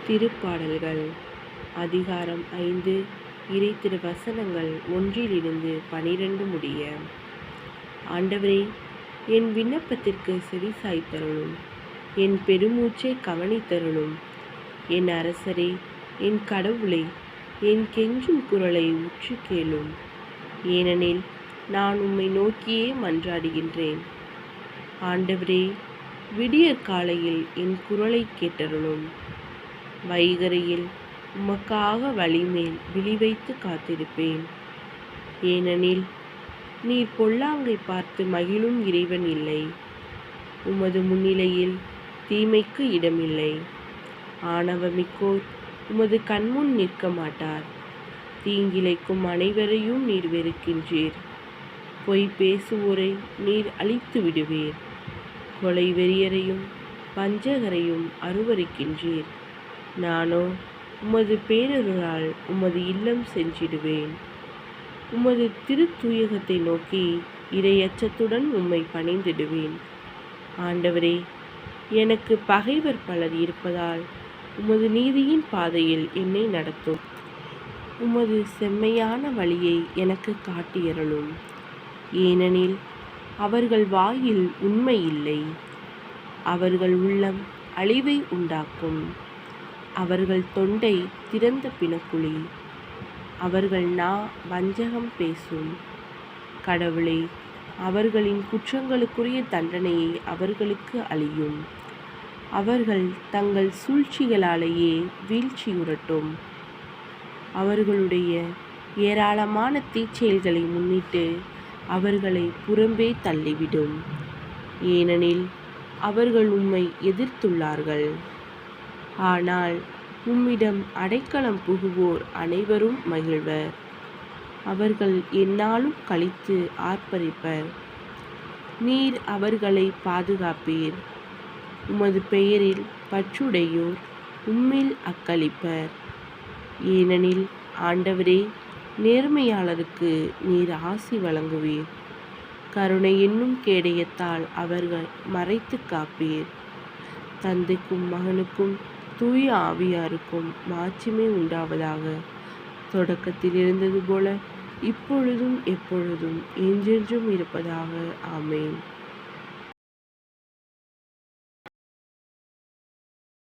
திருப்பாடல்கள் அதிகாரம் 5 இறை திருவசனங்கள் 1-12 முடிய. ஆண்டவரே, என் விண்ணப்பத்திற்கு செவிசாய்த்தருளும். என் பெருமூச்சை கவனித்தருளும். என் அரசரே, என் கடவுளே, என் கெஞ்சும் குரலை உற்று கேளும். ஏனெனில் நான் உம்மை நோக்கியே மன்றாடுகின்றேன். ஆண்டவரே, விடியற் காலையில் என் குரலை கேட்டருளும். வைகரையில் உமக்காக வழிமேல் விழிவைத்து காத்திருப்பேன். ஏனெனில் நீர் பொல்லாங்கை பார்த்து மகிழும் இறைவன் இல்லை. உமது முன்னிலையில் தீமைக்கு இடமில்லை. ஆணவமிக்கோர் உமது கண்முன் நிற்க மாட்டார். தீங்கிழைக்கும் அனைவரையும் நீர் வெறுக்கின்றீர். பொய் பேசுவோரை நீர் அழித்து விடுவீர். கொலை வெறியரையும் வஞ்சகரையும் அருவருக்கின்றீர். நானோ உமது பேரருளால் உமது இல்லம் சென்றிடுவேன். உமது திருத்தூயகத்தை நோக்கி இறையச்சத்துடன் உம்மை பணிந்திடுவேன். ஆண்டவரே, எனக்கு பகைவர் பலர் இருப்பதால் உமது நீதியின் பாதையில் என்னை நடத்தும். உமது செம்மையான வழியை எனக்கு காட்டியருளும். ஏனெனில் அவர்கள் வாயில் உண்மை இல்லை. அவர்கள் உள்ளம் அழிவை உண்டாக்கும். அவர்கள் தொண்டை திறந்த பிணக்குழி. அவர்கள் நா வஞ்சகம் பேசும். கடவுளே, அவர்களின் குற்றங்களுக்குரிய தண்டனையை அவர்களுக்கு அளியும். அவர்கள் தங்கள் சூழ்ச்சிகளாலேயே வீழ்ச்சியுறட்டும். அவர்களுடைய ஏராளமான தீச்செயல்களை முன்னிட்டு அவர்களை புறம்பே தள்ளிவிடும். ஏனெனில் அவர்கள் உம்மை எதிர்த்துள்ளார்கள். ஆனால் உம்மிடம் அடைக்கலம் புகுவோர் அனைவரும் மகிழ்வர். அவர்கள் எந்நாளும் களித்து ஆர்ப்பரிப்பர். நீர் அவர்களை பாதுகாப்பீர். உமது பெயரில் பற்றுடையோர் உம்மில் அக்களிப்பர். ஏனெனில் ஆண்டவரே, நேர்மையாளருக்கு நீர் ஆசி வழங்குவீர். கருணை என்னும் கேடயத்தால் அவர்கள் மறைத்து காப்பீர். தந்தைக்கும் மகனுக்கும் தூய ஆவியாருக்கும் மாட்சிமை உண்டாவதாக. தொடக்கத்தில் இருந்தது போல இப்பொழுதும் எப்பொழுதும் என்றென்றும் இருப்பதாக. ஆமென்.